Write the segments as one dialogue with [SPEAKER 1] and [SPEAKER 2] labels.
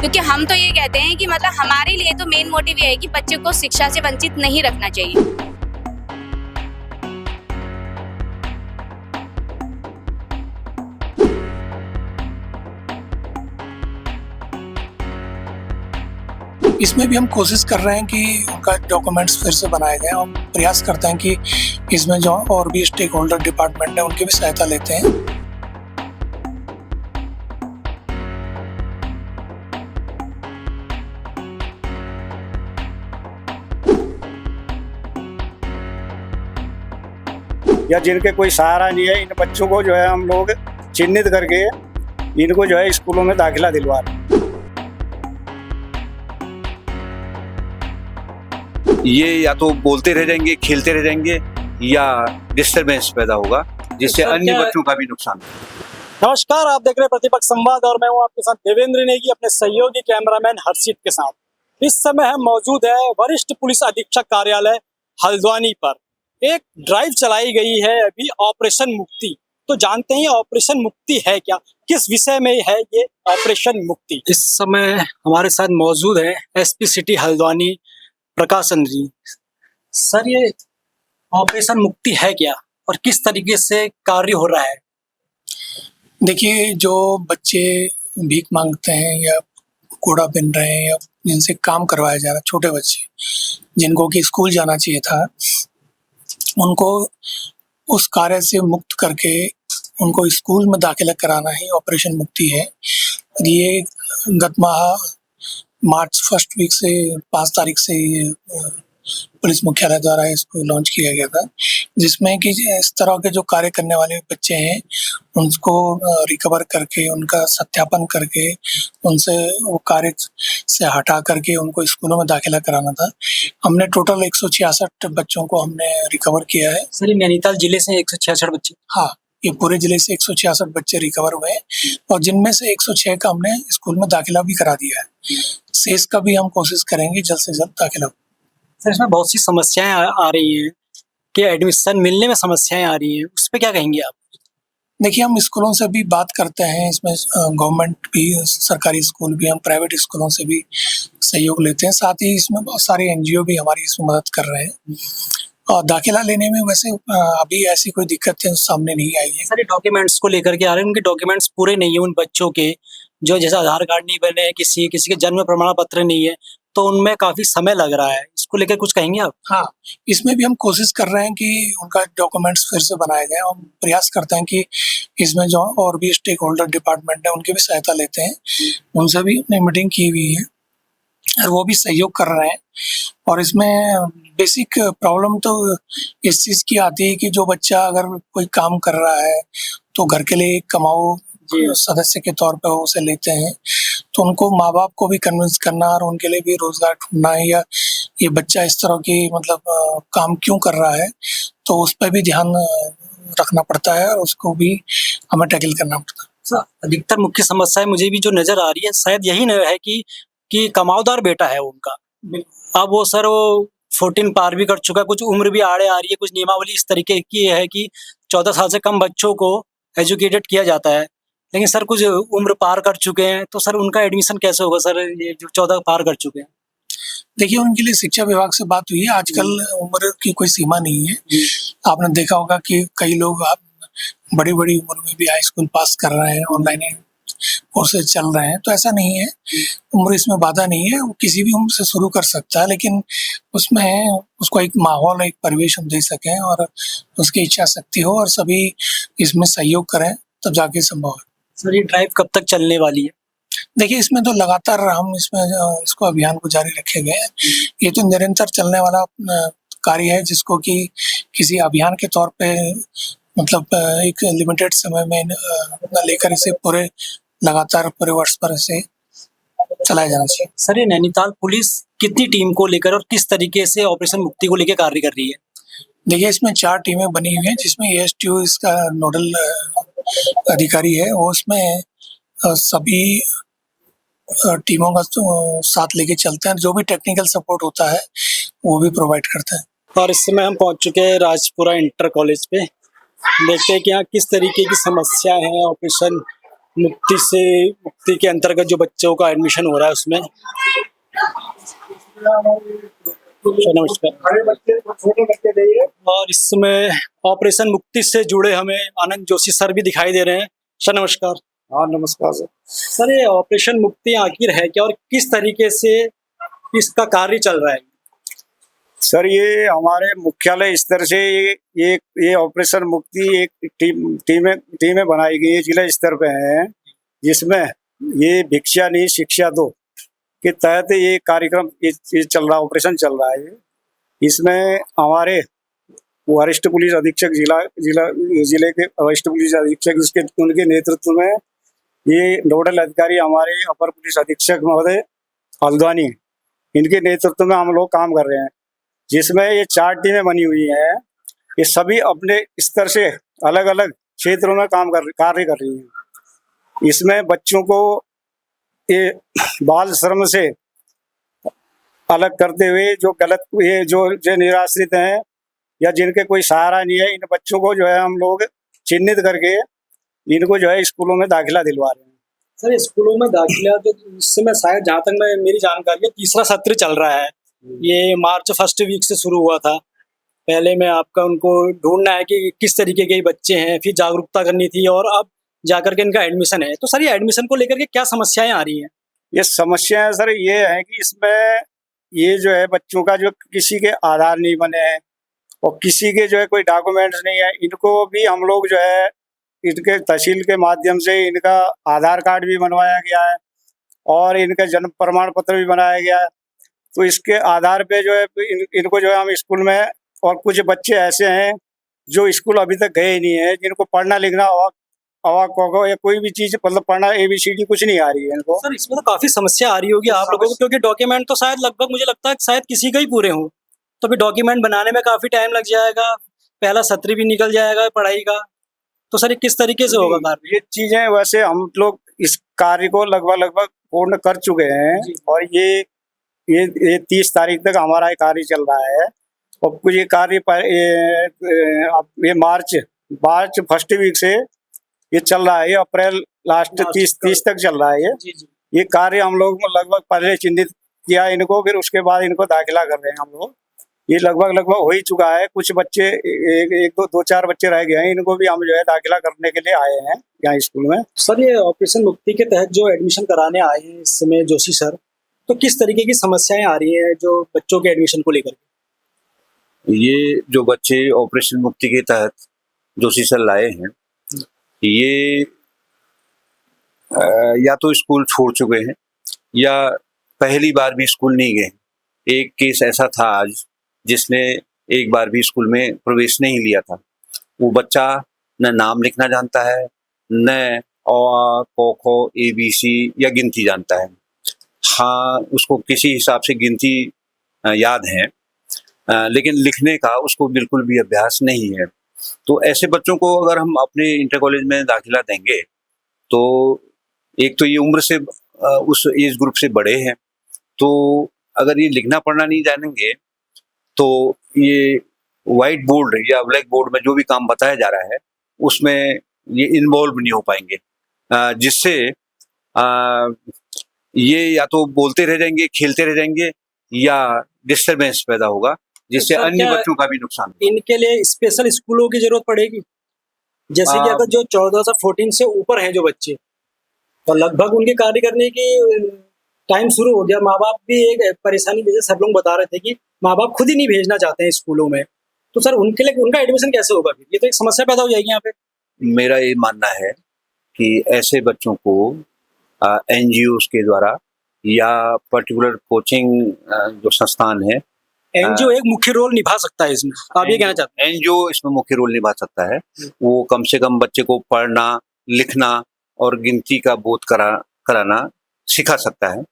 [SPEAKER 1] क्योंकि हम तो ये कहते हैं कि मतलब हमारे लिए तो मेन मोटिव ये है कि बच्चे को शिक्षा से वंचित नहीं रखना चाहिए।
[SPEAKER 2] इसमें भी हम कोशिश कर रहे हैं कि उनका डॉक्यूमेंट्स फिर से बनाए जाएँ और प्रयास करते हैं कि इसमें जो और भी स्टेक होल्डर डिपार्टमेंट है उनकी भी सहायता लेते हैं।
[SPEAKER 3] या जिनके कोई सहारा नहीं है, इन बच्चों को जो है हम लोग चिन्हित करके इनको जो है स्कूलों में दाखिला दिलवा रहे हैं।
[SPEAKER 4] ये या तो बोलते रह जाएंगे, खेलते रह जाएंगे, या डिस्टरबेंस पैदा होगा जिससे अन्य बच्चों का भी नुकसान होगा।
[SPEAKER 5] नमस्कार, आप देख रहे हैं प्रतिपक्ष संवाद और मैं हूं आपके साथ देवेंद्र नेगी अपने सहयोगी कैमरामैन हर्षित के साथ। इस समय हम मौजूद है वरिष्ठ पुलिस अधीक्षक कार्यालय हल्द्वानी पर। एक ड्राइव चलाई गई है अभी, ऑपरेशन मुक्ति। तो जानते हैं ऑपरेशन मुक्ति है क्या, किस विषय में है ये ऑपरेशन मुक्ति। इस समय हमारे साथ मौजूद है SP city Haldwani Prakash Chandra ji. Sir, ये ऑपरेशन मुक्ति है क्या और किस तरीके से कार्य हो रहा है?
[SPEAKER 2] देखिए, जो बच्चे भीख मांगते हैं या कूड़ा बिन रहे हैं या जिनसे काम करवाया जा रहा है, छोटे बच्चे जिनको कि स्कूल जाना चाहिए था, उनको उस कार्य से मुक्त करके उनको स्कूल में दाखिला कराना ही ऑपरेशन मुक्ति है। ये गत माह मार्च फर्स्ट वीक से 5 तारीख से पुलिस मुख्यालय द्वारा इसको लॉन्च किया गया था, जिसमें कि इस तरह के जो कार्य करने वाले बच्चे हैं उनको रिकवर करके, उनका सत्यापन करके, उनसे वो कार्य से हटा करके उनको स्कूलों में दाखिला कराना था। हमने टोटल 166 बच्चों को हमने रिकवर किया है।
[SPEAKER 5] सर, नैनीताल जिले से 166 बच्चे?
[SPEAKER 2] हाँ, ये पूरे जिले से 166 बच्चे रिकवर हुए और जिनमें से 106 का हमने स्कूल में दाखिला भी करा दिया है। शेष का भी हम कोशिश करेंगे जल्द से जल्द दाखिला।
[SPEAKER 5] सर, इसमें बहुत सी समस्याएं आ रही हैं कि एडमिशन मिलने में समस्याएं आ रही हैं, उस पर क्या कहेंगे आप?
[SPEAKER 2] देखिए, हम स्कूलों से भी बात करते हैं, इसमें गवर्नमेंट भी, सरकारी स्कूल भी, हम प्राइवेट स्कूलों से भी सहयोग लेते हैं। साथ ही इसमें बहुत सारे एनजीओ भी हमारी इसमें मदद कर रहे हैं और दाखिला लेने में वैसे अभी ऐसी कोई दिक्कत सामने नहीं आई है।
[SPEAKER 5] सारे डॉक्यूमेंट्स को लेकर के आ रहे हैं, उनके डॉक्यूमेंट्स पूरे नहीं है उन बच्चों के, जो जैसे आधार कार्ड नहीं बने हैं, किसी के जन्म प्रमाण पत्र नहीं है, तो उनमें काफी समय लग रहा है। इसको लेकर कुछ कहेंगे आप?
[SPEAKER 2] हाँ, इसमें भी हम कोशिश कर रहे हैं कि उनका डॉक्यूमेंट्स फिर से बनाए जाएँ और प्रयास करते हैं कि इसमें जो और भी स्टेक होल्डर डिपार्टमेंट है उनकी भी सहायता लेते हैं। उनसे भी अपनी मीटिंग की हुई है और वो भी सहयोग कर रहे हैं। और इसमें बेसिक प्रॉब्लम तो इस चीज़ की आती है कि जो बच्चा अगर कोई काम कर रहा है तो घर के लिए कमाऊ सदस्य के तौर पर उसे लेते हैं, तो उनको माँ बाप को भी कन्विंस करना और उनके लिए भी रोजगार ढूंढना है, या ये बच्चा इस तरह की मतलब काम क्यों कर रहा है, तो उस पर भी ध्यान रखना पड़ता है और उसको भी हमें टैकल करना पड़ता है।
[SPEAKER 5] अधिकतर मुख्य समस्या मुझे भी जो नजर आ रही है शायद यही न है कि कमाऊदार बेटा है उनका। अब वो सर वो 14 पार भी कर चुका है, कुछ उम्र भी आड़े आ रही है, कुछ नियमावली इस तरीके की है कि 14 साल से कम बच्चों को एजुकेटेड किया जाता है, लेकिन सर कुछ उम्र पार कर चुके हैं, तो सर उनका एडमिशन कैसे होगा सर, ये जो 14 पार कर चुके हैं?
[SPEAKER 2] देखिए, उनके लिए शिक्षा विभाग से बात हुई है। आजकल उम्र की कोई सीमा नहीं है। आपने देखा होगा कि कई लोग बड़ी बड़ी उम्र में भी हाई स्कूल पास कर रहे हैं, ऑनलाइन कोर्सेज चल रहे हैं, तो ऐसा नहीं है, उम्र इसमें बाधा नहीं है। वो किसी भी उम्र से शुरू कर सकता है, लेकिन उसमें उसको एक माहौल, एक परिवेश हम दे सकें और उसकी इच्छा शक्ति हो और सभी इसमें सहयोग करें, तब जाके संभव है।
[SPEAKER 5] सर, ये ड्राइव कब तक चलने वाली है?
[SPEAKER 2] देखिए, इसमें तो लगातार हम इसको अभियान को जारी रखेंगे। ये तो निरंतर चलने वाला कार्य है, जिसको कि किसी अभियान के तौर पे मतलब एक लिमिटेड समय में लेकर इसे पूरे लगातार पूरे वर्ष भर से चलाया जाना चाहिए।
[SPEAKER 5] सर, ये नैनीताल पुलिस कितनी टीम को लेकर और किस तरीके से ऑपरेशन मुक्ति को लेकर कार्य कर रही है?
[SPEAKER 2] देखिए, इसमें 4 टीमें बनी हुई हैं, जिसमें एएसटीओ इसका नोडल अधिकारी है। वो इसमें सभी टीमों का साथ लेके चलते हैं, जो भी टेक्निकल सपोर्ट होता है वो भी प्रोवाइड करते हैं।
[SPEAKER 5] और इस समय हम पहुंच चुके हैं राजपुरा इंटर कॉलेज पे। देखते हैं कि यहाँ किस तरीके की समस्या है ऑपरेशन मुक्ति के अंतर्गत जो बच्चों का एडमिशन हो रहा है उसमें। नमस्कार।
[SPEAKER 3] बड़े बच्चे छोटे बच्चे नहीं है।
[SPEAKER 5] और इसमें ऑपरेशन मुक्ति से जुड़े हमें आनंद जोशी सर भी दिखाई दे रहे हैं। सर नमस्कार।
[SPEAKER 3] हाँ नमस्कार सर।
[SPEAKER 5] सर ये ऑपरेशन मुक्ति आखिर है क्या और किस तरीके से इसका कार्य चल रहा है?
[SPEAKER 3] सर ये हमारे मुख्यालय स्तर से ये ऑपरेशन मुक्ति एक टीमें बनाई गई है, जिला स्तर पे है, जिसमें ये भिक्षा नहीं शिक्षा दो के तहत ये कार्यक्रम ये चल रहा, ऑपरेशन चल रहा है। इसमें हमारे वरिष्ठ पुलिस अधीक्षक जिले के वरिष्ठ पुलिस अधीक्षक उनके नेतृत्व में ये नोडल अधिकारी हमारे अपर पुलिस अधीक्षक महोदय हल्द्वानी, इनके नेतृत्व में हम लोग काम कर रहे हैं, जिसमें ये 4 टीमें बनी हुई हैं। ये सभी अपने स्तर से अलग अलग क्षेत्रों में कार्य कर रही हैं। इसमें बच्चों को ये बाल श्रम से अलग करते हुए जो निराश्रित हैं या जिनके कोई सहारा नहीं है, इन बच्चों को जो है हम लोग चिन्हित करके इनको जो है स्कूलों में दाखिला दिलवा रहे हैं।
[SPEAKER 5] सर स्कूलों में दाखिला तो इस समय शायद जहाँ तक मेरी जानकारी है तीसरा सत्र चल रहा है। ये मार्च फर्स्ट वीक से शुरू हुआ था। पहले में आपका उनको ढूंढना है कि किस तरीके के ये हैं, फिर जागरूकता करनी थी और अब जाकर के इनका एडमिशन है। तो सर ये एडमिशन को लेकर के क्या समस्याएं आ रही हैं?
[SPEAKER 3] ये समस्याएं सर ये है कि इसमें ये जो है बच्चों का जो किसी के आधार नहीं बने हैं और किसी के जो है कोई डॉक्यूमेंट्स नहीं है, इनको भी हम लोग जो है इनके तहसील के माध्यम से इनका आधार कार्ड भी बनवाया गया है और इनका जन्म प्रमाण पत्र भी बनाया गया है। तो इसके आधार पे जो है इनको जो है हम स्कूल में, और कुछ बच्चे ऐसे हैं जो स्कूल अभी तक गए ही नहीं है, जिनको पढ़ना लिखना अवाक या कोई भी चीज मतलब पढ़ना ABCD कुछ नहीं आ रही है इनको।
[SPEAKER 5] सर इसमें तो काफी समस्या आ रही होगी आप लोगों को, क्योंकि डॉक्यूमेंट तो शायद लगभग मुझे लगता है शायद किसी का ही पूरे हों, तो फिर डॉक्यूमेंट बनाने में काफी टाइम लग जाएगा, पहला सत्र भी निकल जाएगा पढ़ाई का। तो सर ये किस तरीके से होगा कार्य?
[SPEAKER 3] ये चीजें वैसे हम लोग इस कार्य को लगभग पूर्ण कर चुके हैं और ये 30 तारीख तक हमारा ये कार्य चल रहा है। और कुछ ये कार्य ये मार्च फर्स्ट वीक से ये चल रहा है, ये अप्रैल लास्ट 30 तक चल रहा है। ये कार्य हम लोग लगभग पहले चिन्हित किया इनको, फिर उसके बाद इनको दाखिला कर रहे हैं हम लोग। ये लगभग हो ही चुका है। कुछ बच्चे दो चार बच्चे रह गए हैं, इनको भी हम जो है दाखिला करने के लिए आए हैं यहाँ स्कूल में।
[SPEAKER 5] सर ये ऑपरेशन मुक्ति के तहत जो एडमिशन कराने आए हैं इस समय जोशी सर, तो किस तरीके की समस्याएं आ रही हैं जो बच्चों के एडमिशन को लेकर?
[SPEAKER 4] ये जो बच्चे ऑपरेशन मुक्ति के तहत जोशी सर लाए हैं, ये या तो स्कूल छोड़ चुके हैं या पहली बार भी स्कूल नहीं गए। एक केस ऐसा था आज जिसने एक बार भी स्कूल में प्रवेश नहीं लिया था। वो बच्चा न नाम लिखना जानता है, न अ क ख ABC या गिनती जानता है। हाँ, उसको किसी हिसाब से गिनती याद है, लेकिन लिखने का उसको बिल्कुल भी अभ्यास नहीं है। तो ऐसे बच्चों को अगर हम अपने इंटर कॉलेज में दाखिला देंगे तो एक तो ये उम्र से उस एज ग्रुप से बड़े हैं, तो अगर ये लिखना पढ़ना नहीं जानेंगे तो ये वाइट बोर्ड या ब्लैक बोर्ड में जो भी काम बताया जा रहा है उसमें ये इन्वॉल्व नहीं हो पाएंगे, जिससे ये या तो बोलते रह जाएंगे, खेलते रह जाएंगे या डिस्टरबेंस पैदा होगा, जिससे अन्य बच्चों का भी नुकसान।
[SPEAKER 5] इनके लिए स्पेशल स्कूलों की जरूरत पड़ेगी, जैसे कि अगर जो 14 से 14 से ऊपर हैं जो बच्चे, और लगभग उनके कार्य करने की टाइम शुरू हो गया। माँ बाप भी एक परेशानी, जैसे सब लोग बता रहे थे कि माँ बाप खुद ही नहीं भेजना चाहते हैं स्कूलों में, तो सर उनके लिए उनका एडमिशन कैसे होगा? ये तो एक समस्या पैदा हो जाएगी यहाँ पे।
[SPEAKER 4] मेरा ये मानना है कि ऐसे बच्चों को NGOs के द्वारा या पर्टिकुलर कोचिंग जो संस्थान है,
[SPEAKER 5] NGO एक मुख्य रोल निभा सकता है इसमें, आप ये कहना चाहते हैं?
[SPEAKER 4] NGO इसमें मुख्य रोल निभा सकता है। वो कम से कम बच्चे को पढ़ना लिखना और गिनती का बोध कराना सिखा सकता है।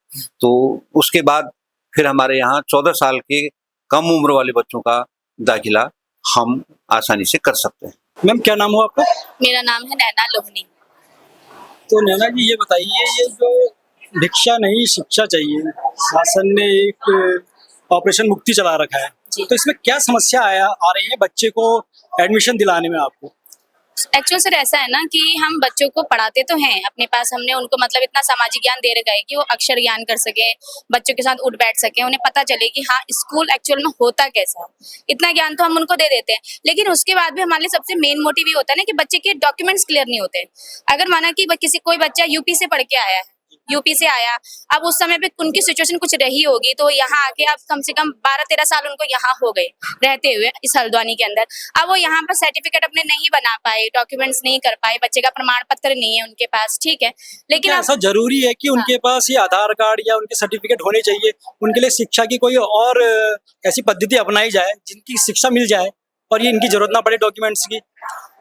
[SPEAKER 4] तो उसके बाद फिर हमारे यहाँ 14 साल के कम उम्र वाले बच्चों का दाखिला हम आसानी से कर सकते हैं।
[SPEAKER 5] मैम क्या नाम हो आपका?
[SPEAKER 1] मेरा नाम है नैना लोहनी।
[SPEAKER 5] तो नैना जी ये बताइए, ये जो भिक्षा नहीं शिक्षा चाहिए, शासन ने एक ऑपरेशन मुक्ति चला रखा है, तो इसमें क्या समस्या आ रही है बच्चे को एडमिशन दिलाने में आपको?
[SPEAKER 1] एक्चुअल सर ऐसा है ना कि हम बच्चों को पढ़ाते तो हैं अपने पास, हमने उनको मतलब इतना सामाजिक ज्ञान दे रखा है कि वो अक्षर ज्ञान कर सके, बच्चों के साथ उठ बैठ सके, उन्हें पता चले कि हाँ स्कूल एक्चुअल में होता कैसा है। इतना ज्ञान तो हम उनको दे देते हैं, लेकिन उसके बाद भी हमारे लिए सबसे मेन मोटिव ये होता है ना कि बच्चे के डॉक्यूमेंट्स क्लियर नहीं होते। अगर माना कि किसी कोई बच्चा यूपी से पढ़ के आया है, यूपी से आया, अब उस समय पे उनकी सिचुएशन कुछ रही होगी, तो यहाँ आके अब कम से कम 12-13 साल उनको यहाँ हो गए रहते हुए इस हल्द्वानी के अंदर। अब वो यहाँ पर सर्टिफिकेट अपने नहीं बना पाए, डॉक्यूमेंट्स नहीं कर पाए, बच्चे का प्रमाण पत्र नहीं है उनके पास, ठीक है, लेकिन
[SPEAKER 5] क्या
[SPEAKER 1] अब
[SPEAKER 5] ऐसा जरूरी है कि उनके पास ये आधार कार्ड या उनके सर्टिफिकेट होने चाहिए? उनके लिए शिक्षा की कोई और ऐसी पद्धति अपनाई जाए जिनकी शिक्षा मिल जाए और ये इनकी जरूरत ना पड़े डॉक्यूमेंट्स की?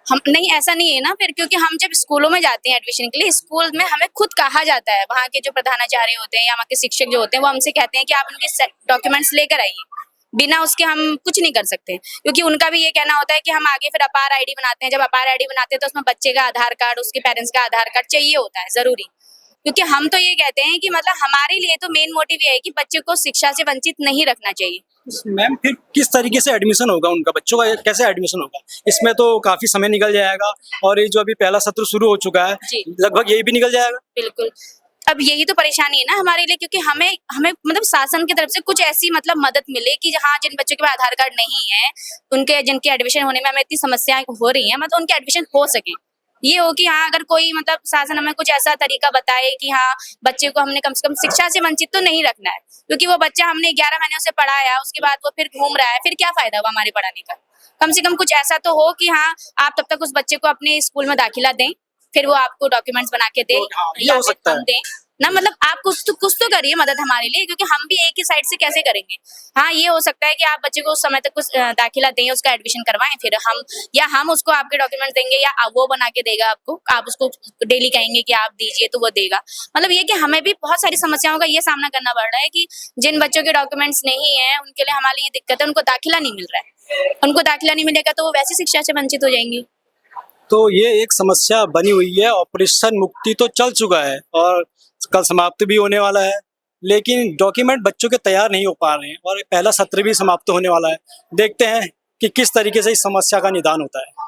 [SPEAKER 1] हम नहीं, ऐसा नहीं है ना फिर, क्योंकि हम जब स्कूलों में जाते हैं एडमिशन के लिए, स्कूल में हमें खुद कहा जाता है, वहाँ के जो प्रधानाचार्य होते हैं या वहाँ के शिक्षक जो होते हैं वो हमसे कहते हैं कि आप उनके डॉक्यूमेंट्स लेकर आइए, बिना उसके हम कुछ नहीं कर सकते, क्योंकि उनका भी ये कहना होता है कि हम आगे फिर अपार आईडी बनाते हैं। जब अपार आईडी बनाते हैं तो उसमें बच्चे का आधार कार्ड, उसके पेरेंट्स का आधार कार्ड चाहिए होता है जरूरी, क्योंकि हम तो ये कहते हैं कि मतलब हमारे लिए तो मेन मोटिव ये है कि बच्चे को शिक्षा से वंचित नहीं रखना चाहिए।
[SPEAKER 5] मैम फिर किस तरीके से एडमिशन होगा उनका, बच्चों का कैसे एडमिशन होगा? इसमें तो काफी समय निकल जाएगा और ये जो अभी पहला सत्र शुरू हो चुका है
[SPEAKER 1] जी।
[SPEAKER 5] लगभग यही भी निकल जाएगा।
[SPEAKER 1] बिल्कुल, अब यही तो परेशानी है ना हमारे लिए, क्योंकि हमें हमें मतलब शासन की तरफ से कुछ ऐसी मतलब मदद मिले कि जहाँ जिन बच्चों के पास आधार कार्ड नहीं है, उनके जिनके एडमिशन होने में हमें इतनी समस्याएं हो रही हैं, मतलब उनके एडमिशन हो सके। ये हो कि हाँ अगर कोई मतलब शासन हमें कुछ ऐसा तरीका बताए कि हाँ बच्चे को हमने कम से कम शिक्षा से वंचित तो नहीं रखना है, क्योंकि वो बच्चा हमने 11 महीने से पढ़ाया, उसके बाद वो फिर घूम रहा है, फिर क्या फायदा हुआ हमारे पढ़ाने का। कम से कम कुछ ऐसा तो हो कि हाँ आप तब तक उस बच्चे को अपने स्कूल में दाखिला दें, फिर वो आपको डॉक्यूमेंट्स बना के दे,
[SPEAKER 5] हाँ, ये
[SPEAKER 1] या
[SPEAKER 5] हो
[SPEAKER 1] फिर
[SPEAKER 5] सकता
[SPEAKER 1] हम
[SPEAKER 5] है।
[SPEAKER 1] दें ना, मतलब आप कुछ तो करिए मदद हमारे लिए, क्योंकि हम भी एक ही साइड से कैसे करेंगे। हाँ ये हो सकता है कि आप बच्चे को उस समय तक कुछ दाखिला दें, उसका एडमिशन करवाएं, फिर हम उसको आपके डॉक्यूमेंट्स देंगे या वो बना के देगा आपको, आप उसको डेली कहेंगे कि आप दीजिए तो वो देगा। मतलब ये कि हमें भी बहुत सारी समस्याओं का ये सामना करना पड़ रहा है कि जिन बच्चों के डॉक्यूमेंट्स नहीं है उनके लिए हमारे ये दिक्कत है, उनको दाखिला नहीं मिल रहा है। उनको दाखिला नहीं मिलेगा तो वो वैसी शिक्षा से वंचित हो जाएंगी।
[SPEAKER 5] तो ये एक समस्या बनी हुई है। ऑपरेशन मुक्ति तो चल चुका है और कल समाप्त भी होने वाला है, लेकिन डॉक्यूमेंट बच्चों के तैयार नहीं हो पा रहे हैं और पहला सत्र भी समाप्त होने वाला है। देखते हैं कि किस तरीके से इस समस्या का निदान होता है।